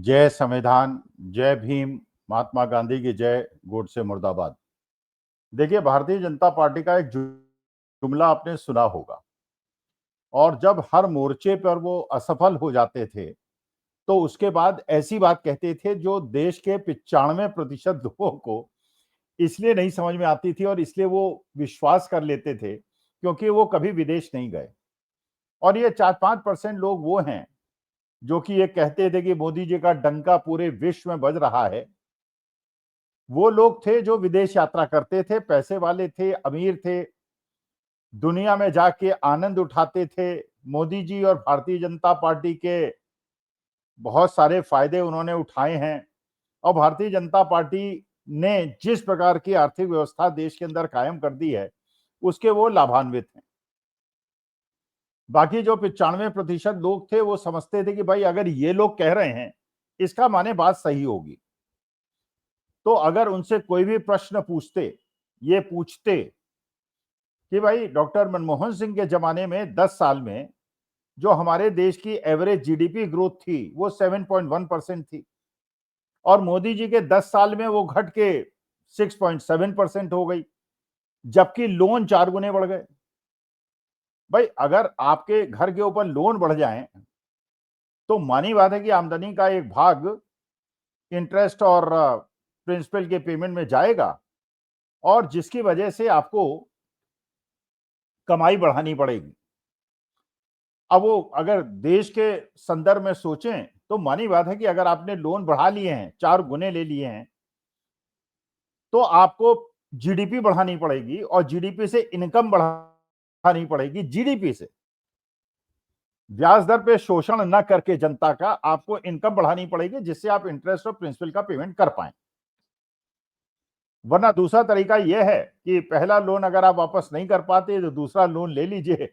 जय संविधान, जय भीम, महात्मा गांधी की जय, गोडसे मुर्दाबाद। देखिए, भारतीय जनता पार्टी का एक जुमला आपने सुना होगा, और जब हर मोर्चे पर वो असफल हो जाते थे, तो उसके बाद ऐसी बात कहते थे जो देश के 95% लोगों को इसलिए नहीं समझ में आती थी और इसलिए वो विश्वास कर लेते थे क्योंकि वो कभी विदेश नहीं गए। और ये 4-5% लोग वो हैं जो कि ये कहते थे कि मोदी जी का डंका पूरे विश्व में बज रहा है। वो लोग थे जो विदेश यात्रा करते थे, पैसे वाले थे, अमीर थे, दुनिया में जाके आनंद उठाते थे। मोदी जी और भारतीय जनता पार्टी के बहुत सारे फायदे उन्होंने उठाए हैं, और भारतीय जनता पार्टी ने जिस प्रकार की आर्थिक व्यवस्था देश के अंदर कायम कर दी है, उसके वो लाभान्वित हैं। बाकी जो 95% लोग थे वो समझते थे कि भाई अगर ये लोग कह रहे हैं, इसका माने बात सही होगी। तो अगर उनसे कोई भी प्रश्न पूछते, ये पूछते कि भाई डॉक्टर मनमोहन सिंह के जमाने में 10 साल में जो हमारे देश की एवरेज जीडीपी ग्रोथ थी वो 7.1% थी, और मोदी जी के 10 साल में वो घट के 6.7% हो गई, जबकि लोन 4 गुने बढ़ गए। भाई अगर आपके घर के ऊपर लोन बढ़ जाएं, तो मानी बात है कि आमदनी का एक भाग इंटरेस्ट और प्रिंसिपल के पेमेंट में जाएगा, और जिसकी वजह से आपको कमाई बढ़ानी पड़ेगी। अब वो अगर देश के संदर्भ में सोचें तो मानी बात है कि अगर आपने लोन बढ़ा लिए हैं, 4 गुने ले लिए हैं, तो आपको जीडीपी बढ़ानी पड़ेगी, और जीडीपी से इनकम बढ़ानी पड़ेगी। जीडीपी से ब्याज दर पे शोषण न करके जनता का आपको इनकम बढ़ानी पड़ेगी, जिससे आप इंटरेस्ट और प्रिंसिपल का पेमेंट कर पाए। वरना दूसरा तरीका यह है कि पहला लोन अगर आप वापस नहीं कर पाते तो दूसरा लोन ले लीजिए,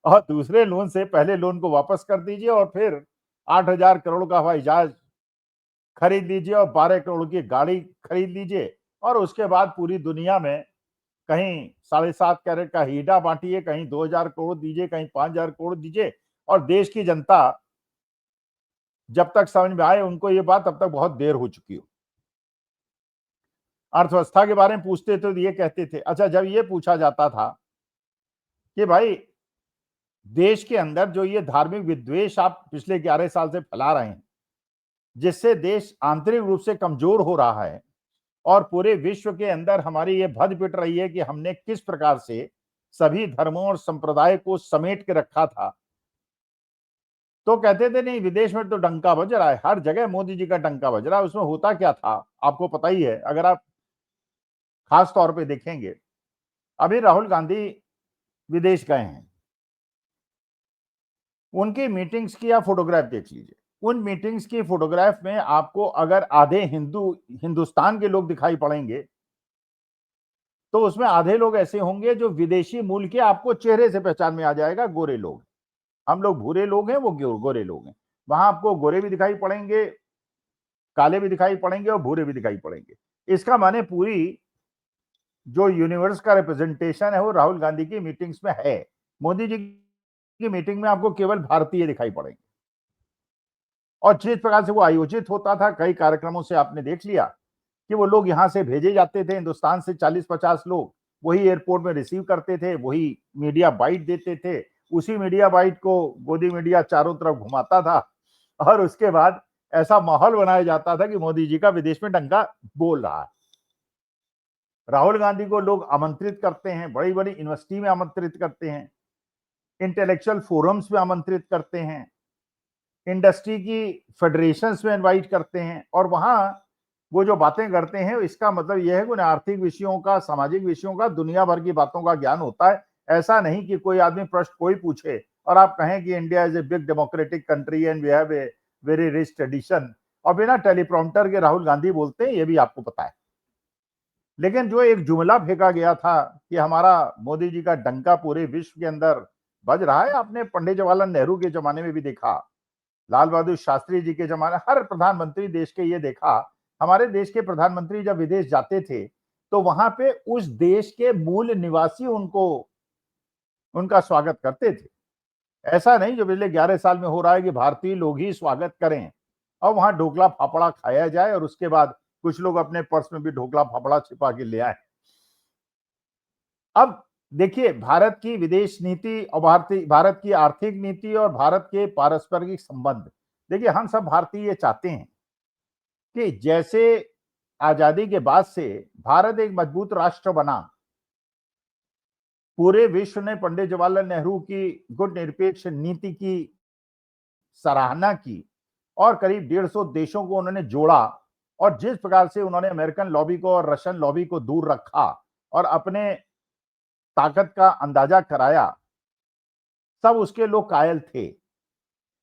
और दूसरे लोन से पहले लोन को वापस कर दीजिए, और फिर 8,000 करोड़ का हवाई जहाज खरीद लीजिए और 12 करोड़ की गाड़ी खरीद लीजिए, और उसके बाद पूरी दुनिया में कहीं 7.5 कैरेट का हीरा बांटिए, कहीं 2,000 करोड़ दीजिए, कहीं 5,000 करोड़ दीजिए, और देश की जनता जब तक समझ में आए उनको ये बात, तब तक बहुत देर हो चुकी हो। अर्थव्यवस्था के बारे में पूछते थे तो ये कहते थे। अच्छा, जब ये पूछा जाता था कि भाई देश के अंदर जो ये धार्मिक विद्वेष आप पिछले 11 साल से फैला रहे हैं, जिससे देश आंतरिक रूप से कमजोर हो रहा है, और पूरे विश्व के अंदर हमारी ये भद पिट रही है कि हमने किस प्रकार से सभी धर्मों और संप्रदाय को समेट के रखा था, तो कहते थे नहीं, विदेश में तो डंका बज रहा है, हर जगह मोदी जी का डंका बज रहा है। उसमें होता क्या था आपको पता ही है, अगर आप खास तौर पे देखेंगे। अभी राहुल गांधी विदेश गए हैं, उनकी मीटिंग्स की आप फोटोग्राफ देख लीजिए। उन मीटिंग्स की फोटोग्राफ में आपको अगर आधे हिंदुस्तान के लोग दिखाई पड़ेंगे, तो उसमें आधे लोग ऐसे होंगे जो विदेशी मूल के, आपको चेहरे से पहचान में आ जाएगा, गोरे लोग। हम लोग भूरे लोग हैं, वो गोरे लोग हैं। वहां आपको गोरे भी दिखाई पड़ेंगे, काले भी दिखाई पड़ेंगे, और भूरे भी दिखाई पड़ेंगे। इसका माने पूरी जो यूनिवर्स का रिप्रेजेंटेशन है वो राहुल गांधी की मीटिंग्स में है। मोदी जी की मीटिंग में आपको केवल भारतीय दिखाई पड़ेंगे, और जिस प्रकार से वो आयोजित होता था, कई कार्यक्रमों से आपने देख लिया कि वो लोग यहां से भेजे जाते थे, हिंदुस्तान से 40-50 लोग, वही एयरपोर्ट में रिसीव करते थे, वही मीडिया बाइट देते थे, उसी मीडिया बाइट को गोदी मीडिया चारों तरफ घुमाता था, और उसके बाद ऐसा माहौल बनाया जाता था कि मोदी जी का विदेश में डंका बोल रहा है। राहुल गांधी को लोग आमंत्रित करते हैं, बड़ी बड़ी यूनिवर्सिटी में आमंत्रित करते हैं, इंटेलेक्चुअल फोरम्स में आमंत्रित करते हैं, इंडस्ट्री की फेडरेशंस में इनवाइट करते हैं, और वहां वो जो बातें करते हैं इसका मतलब यह है कि उन्हें आर्थिक विषयों का, सामाजिक विषयों का, दुनिया भर की बातों का ज्ञान होता है। ऐसा नहीं कि कोई आदमी प्रश्न कोई पूछे और आप कहें कि India is a big democratic country and we have a very rich tradition, और बिना टेलीप्रॉम्प्टर के राहुल गांधी बोलते हैं, ये भी आपको पता है। लेकिन जो एक जुमला फेंका गया था कि हमारा मोदी जी का डंका पूरे विश्व के अंदर बज रहा है, आपने पंडित जवाहरलाल नेहरू के जमाने में भी देखा, लाल बहादुर शास्त्री जी के जमाने, हर प्रधानमंत्री देश के ये देखा। हमारे देश के प्रधानमंत्री जब विदेश जाते थे तो वहां पे उस देश के मूल निवासी उनको, उनका स्वागत करते थे। ऐसा नहीं जो पिछले 11 साल में हो रहा है कि भारतीय लोग ही स्वागत करें और वहां ढोकला फाफड़ा खाया जाए और उसके बाद कुछ लोग अपने पर्स में भी ढोकला फाफड़ा छिपा के ले आए। अब देखिए, भारत की विदेश नीति और भारत की आर्थिक नीति और भारत के पारस्परिक संबंध, देखिए हम सब भारतीय चाहते हैं कि जैसे आजादी के बाद से भारत एक मजबूत राष्ट्र बना, पूरे विश्व ने पंडित जवाहरलाल नेहरू की गुटनिरपेक्ष नीति की सराहना की और करीब 150 देशों को उन्होंने जोड़ा, और जिस प्रकार से उन्होंने अमेरिकन लॉबी को और रशियन लॉबी को दूर रखा और अपने ताकत का अंदाजा कराया, सब उसके लोग कायल थे।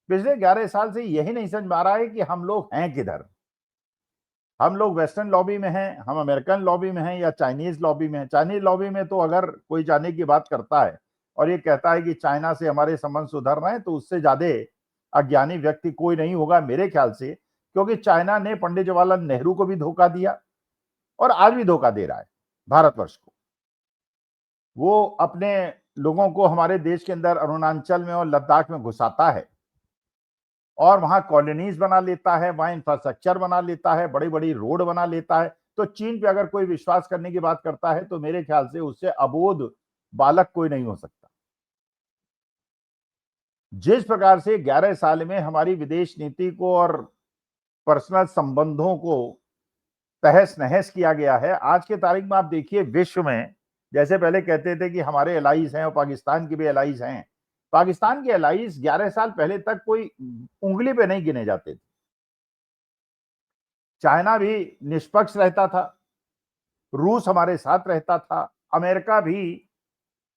पिछले 11 साल से यही नहीं समझ में आ रहा है कि हम लोग हैं किधर। हम लोग वेस्टर्न लॉबी में हैं, हम अमेरिकन लॉबी में हैं या चाइनीज लॉबी में हैं। चाइनीज लॉबी में तो अगर कोई जाने की बात करता है और ये कहता है कि चाइना से हमारे संबंध सुधर रहे हैं, तो उससे ज्यादा अज्ञानी व्यक्ति कोई नहीं होगा मेरे ख्याल से, क्योंकि चाइना ने पंडित जवाहरलाल नेहरू को भी धोखा दिया और आज भी धोखा दे रहा है भारतवर्ष को। वो अपने लोगों को हमारे देश के अंदर अरुणाचल में और लद्दाख में घुसाता है और वहां कॉलोनीज बना लेता है, वहां इंफ्रास्ट्रक्चर बना लेता है, बड़ी बड़ी रोड बना लेता है। तो चीन पे अगर कोई विश्वास करने की बात करता है तो मेरे ख्याल से उससे अबोध बालक कोई नहीं हो सकता। जिस प्रकार से 11 साल में हमारी विदेश नीति को और पर्सनल संबंधों को तहस नहस किया गया है, आज के तारीख में आप देखिए विश्व में, जैसे पहले कहते थे कि हमारे एलाइज हैं और पाकिस्तान के भी एलाइज हैं, पाकिस्तान के एलाइज 11 साल पहले तक कोई उंगली पे नहीं गिने जाते थे। चाइना भी निष्पक्ष रहता था, रूस हमारे साथ रहता था, अमेरिका भी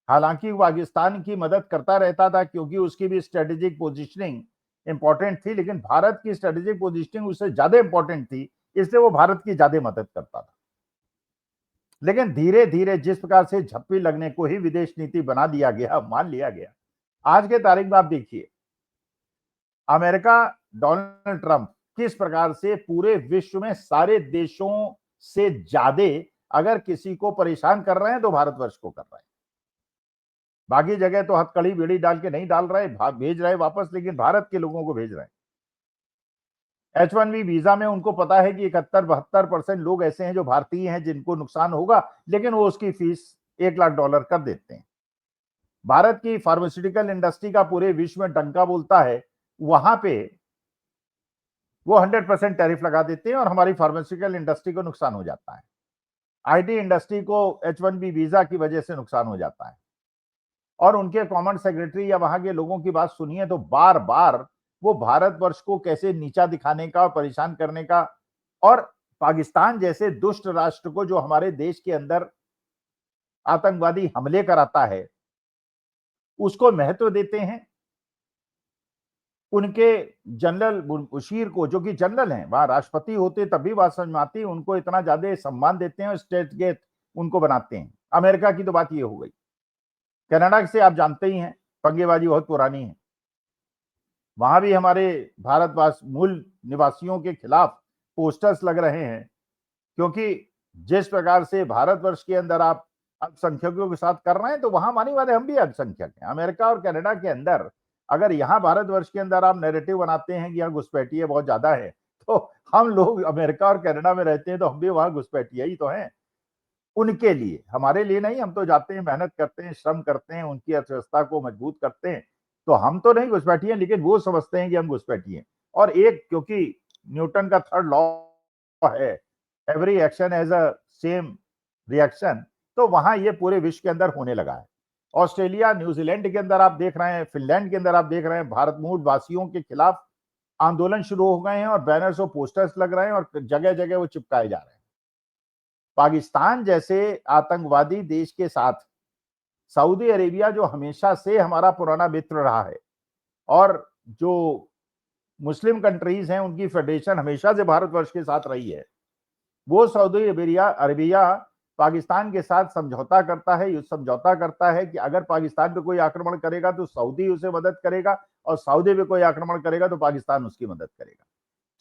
हालांकि पाकिस्तान की मदद करता रहता था क्योंकि उसकी भी स्ट्रेटेजिक पोजीशनिंग इंपॉर्टेंट थी, लेकिन भारत की स्ट्रेटेजिक पोजीशनिंग उससे ज्यादा इंपॉर्टेंट थी, इसलिए वो भारत की ज्यादा मदद करता था। लेकिन धीरे धीरे जिस प्रकार से झप्पी लगने को ही विदेश नीति बना दिया गया, मान लिया गया, आज के तारीख में आप देखिए अमेरिका, डोनाल्ड ट्रंप किस प्रकार से पूरे विश्व में सारे देशों से ज्यादा अगर किसी को परेशान कर रहे हैं तो भारतवर्ष को कर रहे हैं। बाकी जगह तो हथकड़ी बेड़ी डाल के नहीं डाल रहे, भेज रहे वापस, लेकिन भारत के लोगों को भेज रहे हैं। H1B वीजा में उनको पता है कि 71-72% लोग ऐसे हैं जो भारतीय हैं जिनको नुकसान होगा, लेकिन वो उसकी फीस $1 लाख कर देते हैं। भारत की फार्मास्यूटिकल इंडस्ट्री का पूरे विश्व में डंका बोलता है, वहां पे वो 100% टैरिफ लगा देते हैं और हमारी फार्मास्यूटिकल इंडस्ट्री को नुकसान हो जाता है। आईटी इंडस्ट्री को H1B वीजा की वजह से नुकसान हो जाता है। और उनके कॉमन सेक्रेटरी या वहां के लोगों की बात सुनिए तो बार बार वो भारतवर्ष को कैसे नीचा दिखाने का और परेशान करने का, और पाकिस्तान जैसे दुष्ट राष्ट्र को जो हमारे देश के अंदर आतंकवादी हमले कराता है उसको महत्व देते हैं। उनके जनरल मुशीर को, जो कि जनरल हैं, वहां राष्ट्रपति होते तब भी बात समझ में आती, उनको इतना ज्यादा सम्मान देते हैं और स्टेट गेट उनको बनाते हैं। अमेरिका की तो बात ये हो गई। कनाडा से आप जानते ही हैं पंगेबाजी बहुत पुरानी है, वहां भी हमारे भारतवास मूल निवासियों के खिलाफ पोस्टर्स लग रहे हैं, क्योंकि जिस प्रकार से भारतवर्ष के अंदर आप अल्पसंख्यकों के साथ कर रहे हैं तो वहां मानी वाले हम भी अल्पसंख्यक हैं। अमेरिका और कनाडा के अंदर अगर यहाँ भारतवर्ष के अंदर आप नैरेटिव बनाते हैं कि यहाँ घुसपैठिए बहुत ज्यादा है, तो हम लोग अमेरिका और कनाडा में रहते हैं तो हम भी वहां घुसपैठिए ही तो हैं। उनके लिए, हमारे लिए नहीं, हम तो जाते हैं, मेहनत करते हैं, श्रम करते हैं, उनकी अर्थव्यवस्था को मजबूत करते हैं, तो हम तो नहीं घुसपैठिए, लेकिन वो समझते हैं कि हम घुसपैठिए। और एक, क्योंकि न्यूटन का थर्ड लॉ है, every action has a same reaction, तो वहां ये पूरे विश्व के अंदर होने लगा है। ऑस्ट्रेलिया, न्यूजीलैंड के अंदर आप देख रहे हैं, फिनलैंड के अंदर आप देख रहे हैं, भारत मूल वासियों के खिलाफ आंदोलन शुरू हो गए हैं और बैनर्स और पोस्टर्स लग रहे हैं और जगह जगह वो चिपकाए जा रहे हैं। पाकिस्तान जैसे आतंकवादी देश के साथ सऊदी अरेबिया, जो हमेशा से हमारा पुराना मित्र रहा है, और जो मुस्लिम कंट्रीज हैं उनकी फेडरेशन हमेशा से भारतवर्ष के साथ रही है, वो सऊदी अरेबिया पाकिस्तान के साथ समझौता करता है, युद्ध समझौता करता है कि अगर पाकिस्तान पे कोई आक्रमण करेगा तो सऊदी उसे मदद करेगा, और सऊदी पे कोई आक्रमण करेगा तो पाकिस्तान उसकी मदद करेगा।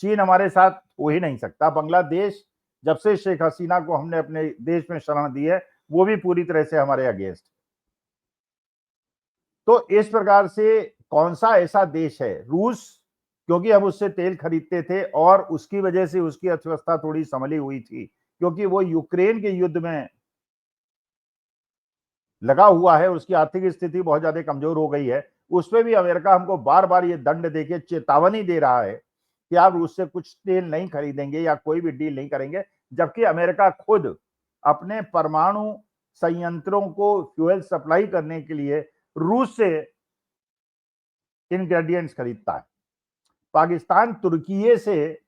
चीन हमारे साथ हो ही नहीं सकता। बांग्लादेश, जब से शेख हसीना को हमने अपने देश में शरण दी है, वो भी पूरी तरह से हमारे अगेंस्ट। तो इस प्रकार से कौन सा ऐसा देश है, रूस क्योंकि हम उससे तेल खरीदते थे और उसकी वजह से उसकी अर्थव्यवस्था थोड़ी संभली हुई थी, क्योंकि वो यूक्रेन के युद्ध में लगा हुआ है, उसकी आर्थिक स्थिति बहुत ज्यादा कमजोर हो गई है। उसपे भी अमेरिका हमको बार-बार ये दंड देके चेतावनी दे रहा है कि आप रूस से कुछ तेल नहीं खरीदेंगे या कोई भी डील नहीं करेंगे, जबकि अमेरिका खुद अपने परमाणु संयंत्रों को फ्यूल सप्लाई करने के लिए रूस से इंग्रेडिएंट्स खरीदता है। पाकिस्तान तुर्की से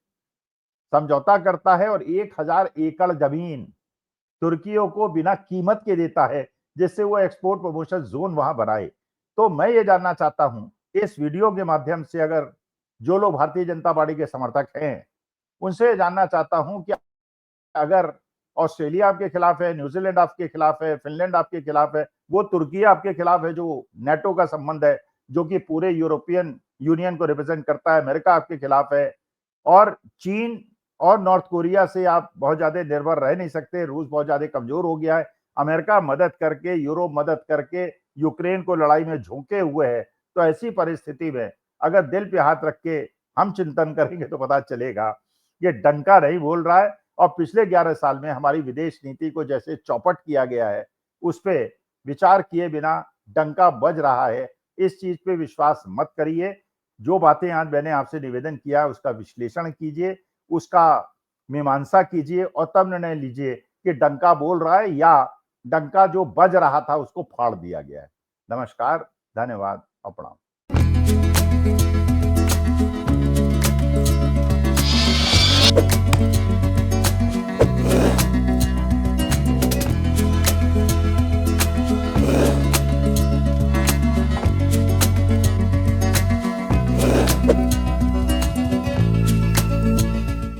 समझौता करता है और 1000 एकड़ जमीन तुर्कियों को बिना कीमत के देता है, जिससे वो एक्सपोर्ट प्रमोशन जोन वहां बनाए। तो मैं ये जानना चाहता हूं इस वीडियो के माध्यम से, अगर जो लोग भारतीय जनता पार्टी के समर्थक हैं, उनसे ये जानना चाहता हूं कि अगर ऑस्ट्रेलिया आपके खिलाफ है, न्यूजीलैंड आपके खिलाफ है, फिनलैंड आपके खिलाफ है, वो तुर्की आपके खिलाफ है जो नेटो का संबंध है, जो कि पूरे यूरोपियन यूनियन को रिप्रेजेंट करता है, अमेरिका आपके खिलाफ है, और चीन और नॉर्थ कोरिया से आप बहुत ज्यादा निर्भर रह नहीं सकते, रूस बहुत ज्यादा कमजोर हो गया है, अमेरिका मदद करके, यूरोप मदद करके यूक्रेन को लड़ाई में झोंके हुए है। तो ऐसी परिस्थिति में अगर दिल पे हाथ रख के हम चिंतन करेंगे तो पता चलेगा ये डंका नहीं बोल रहा है। और पिछले 11 साल में हमारी विदेश नीति को जैसे चौपट किया गया है, उस पे विचार किए बिना डंका बज रहा है। इस चीज पे विश्वास मत करिए। जो बातें आज मैंने आपसे निवेदन किया उसका विश्लेषण कीजिए, उसका मीमांसा कीजिए और तब निर्णय लीजिए कि डंका बोल रहा है या डंका जो बज रहा था उसको फाड़ दिया गया है। नमस्कार, धन्यवाद और प्रणाम।